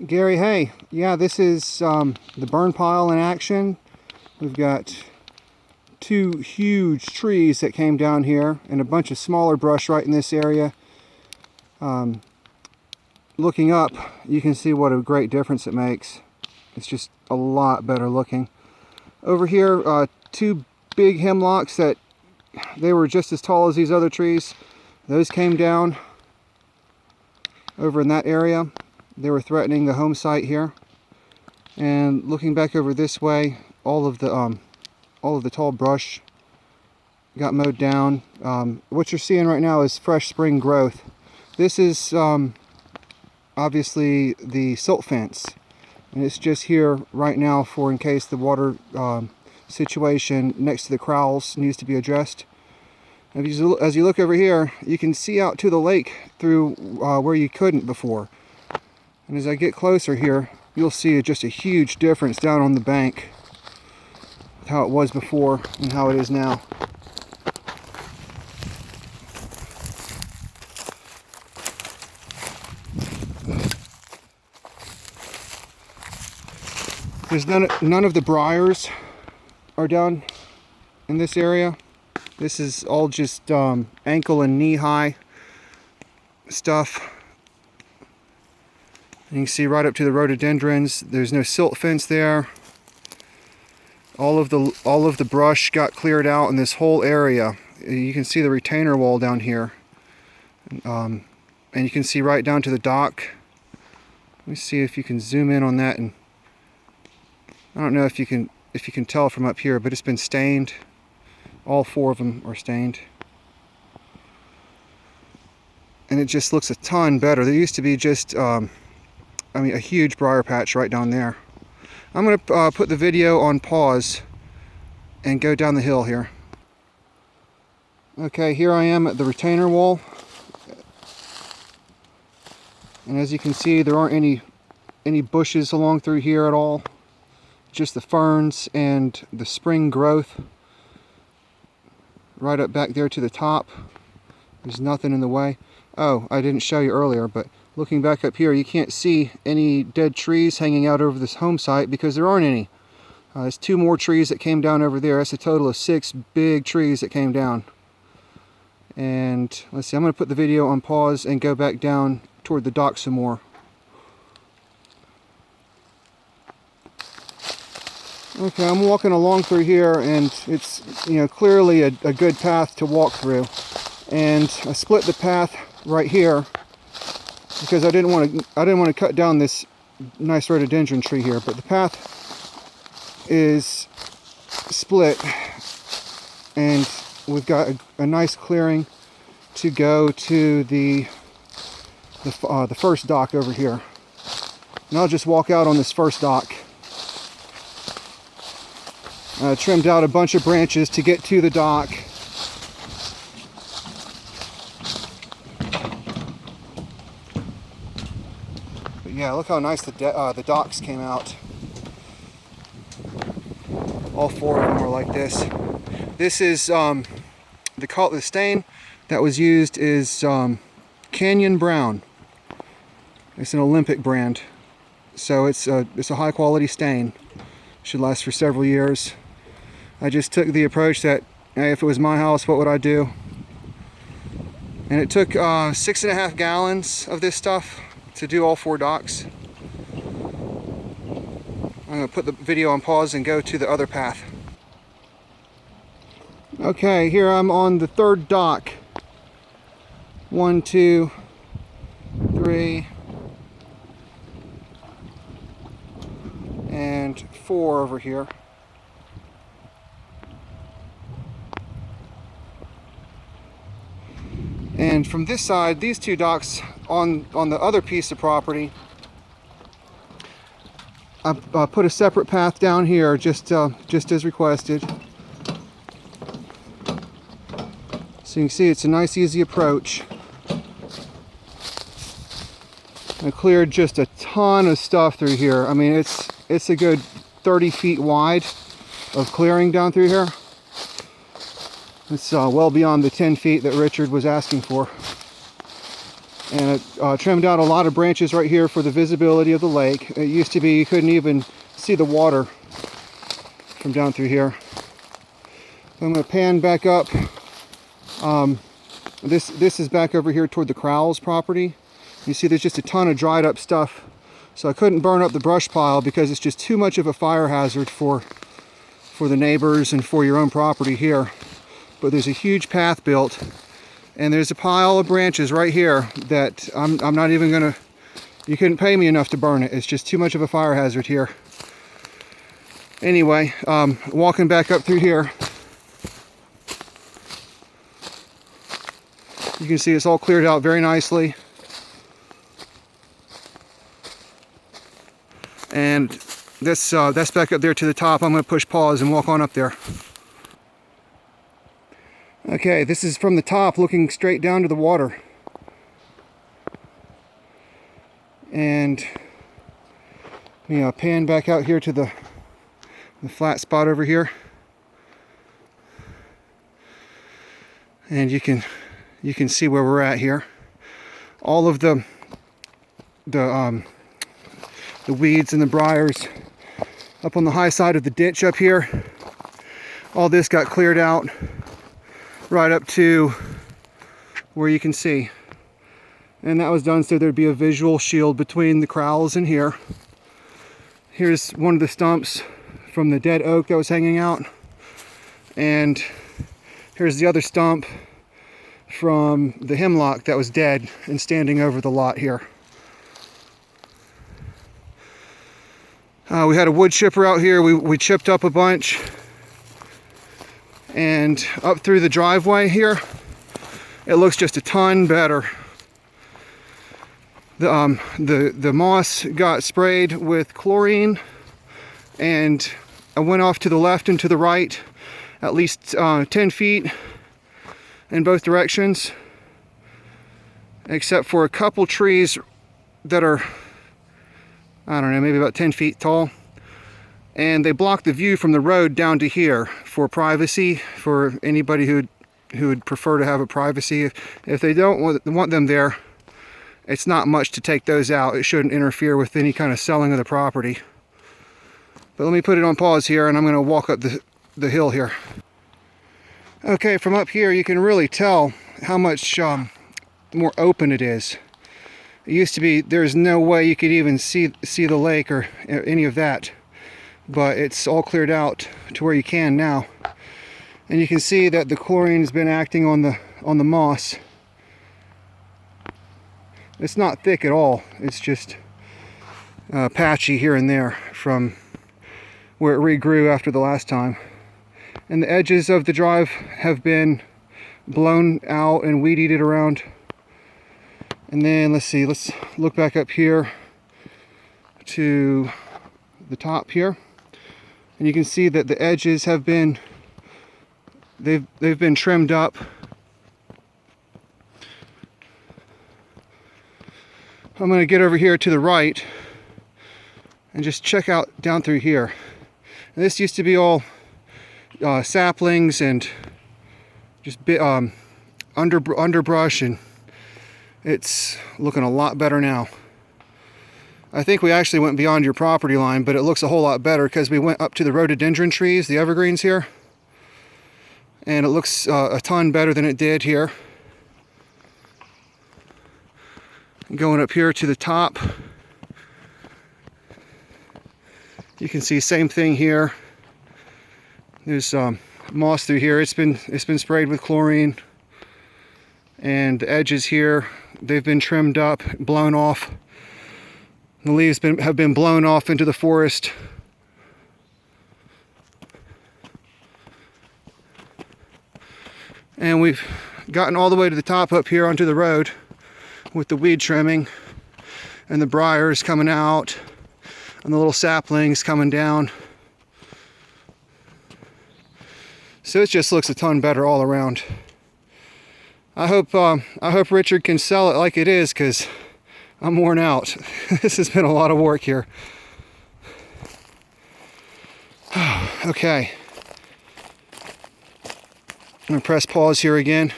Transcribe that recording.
Gary, hey, yeah, this is the burn pile in action. We've got two huge trees that came down here and a bunch of smaller brush right in this area. Looking up, you can see what a great difference it makes. It's just a lot better looking. Over here, two big hemlocks that they were just as tall as these other trees. Those came down over in that area. They were threatening the home site here. And looking back over this way, all of the tall brush got mowed down. What you're seeing right now is fresh spring growth. This is obviously the silt fence, and it's just here right now for in case the water situation next to the corrals needs to be addressed. As you look over here, you can see out to the lake through where you couldn't before. And as I get closer here, you'll see just a huge difference down on the bank with how it was before and how it is now. There's none of the briars are down in this area. This is all just ankle and knee high stuff. And you can see right up to the rhododendrons. There's no silt fence there. All of the brush got cleared out in this whole area. You can see the retainer wall down here, and you can see right down to the dock. Let me see if you can zoom in on that, and I don't know if you can tell from up here, but it's been stained. All four of them are stained. And it just looks a ton better. There used to be just, a huge briar patch right down there. I'm going to put the video on pause and go down the hill here. Okay, here I am at the retainer wall. And as you can see, there aren't any bushes along through here at all. Just the ferns and the spring growth right up back there to the top. There's nothing in the way. Oh, I didn't show you earlier, but looking back up here, you can't see any dead trees hanging out over this home site because there aren't any. There's two more trees that came down over there. That's a total of 6 big trees that came down. And let's see, I'm going to put the video on pause and go back down toward the dock some more. Okay, I'm walking along through here, and it's clearly a good path to walk through. And I split the path right here because I didn't want to cut down this nice rhododendron tree here, but the path is split, and we've got a nice clearing to go to the first dock over here. And I'll just walk out on this first dock. Trimmed out a bunch of branches to get to the dock. But yeah, look how nice the docks came out. All 4 of them are like this. This is the stain that was used is Canyon Brown. It's an Olympic brand, so it's a high quality stain. Should last for several years. I just took the approach that, hey, if it was my house, what would I do? And it took 6.5 gallons of this stuff to do all 4 docks. I'm going to put the video on pause and go to the other path. Okay, here I'm on the 3rd dock. 1, 2, 3, and 4 over here. And from this side, these 2 docks on the other piece of property, I put a separate path down here just as requested. So you can see it's a nice easy approach. I cleared just a ton of stuff through here. I mean, it's a good 30 feet wide of clearing down through here. It's well beyond the 10 feet that Richard was asking for. And it trimmed out a lot of branches right here for the visibility of the lake. It used to be you couldn't even see the water from down through here. I'm going to pan back up. This is back over here toward the Crowell's property. You see there's just a ton of dried up stuff. So I couldn't burn up the brush pile because it's just too much of a fire hazard for the neighbors and for your own property here. But there's a huge path built, and there's a pile of branches right here that I'm not even gonna, you couldn't pay me enough to burn it. It's just too much of a fire hazard here. Anyway, walking back up through here, you can see it's all cleared out very nicely. And that's back up there to the top. I'm going to push pause and walk on up there. Okay, this is from the top looking straight down to the water. And pan back out here to the flat spot over here. And you can see where we're at here. All of the weeds and the briars up on the high side of the ditch up here. All this got cleared out right up to where you can see. And that was done so there'd be a visual shield between the Crowells and here. Here's one of the stumps from the dead oak that was hanging out. And here's the other stump from the hemlock that was dead and standing over the lot here. We had a wood chipper out here. We chipped up a bunch, and up through the driveway here, it looks just a ton better. The moss got sprayed with chlorine, and I went off to the left and to the right at least 10 feet in both directions, except for a couple trees that are, I don't know, maybe about 10 feet tall. And they block the view from the road down to here for privacy, for anybody who would prefer to have a privacy. If they don't want them there, it's not much to take those out. It shouldn't interfere with any kind of selling of the property. But let me put it on pause here, and I'm going to walk up the hill here. Okay, from up here you can really tell how much more open it is. It used to be there's no way you could even see the lake or any of that, but it's all cleared out to where you can now. And you can see that the chlorine's been acting on the moss. It's not thick at all. It's just patchy here and there from where it regrew after the last time. And the edges of the drive have been blown out and weed-eated around. And then let's look back up here to the top here, and you can see that the edges have been they've been trimmed up. I'm going to get over here to the right and just check out down through here. And this used to be all saplings and just underbrush, and it's looking a lot better now. I think we actually went beyond your property line, but it looks a whole lot better because we went up to the rhododendron trees, the evergreens here, and it looks a ton better than it did here. Going up here to the top, you can see same thing here. There's moss through here. It's been sprayed with chlorine, and the edges here, they've been trimmed up, blown off. The leaves have been blown off into the forest. And we've gotten all the way to the top up here onto the road with the weed trimming and the briars coming out and the little saplings coming down. So it just looks a ton better all around. I hope Richard can sell it like it is, because I'm worn out. This has been a lot of work here. Okay. I'm gonna press pause here again.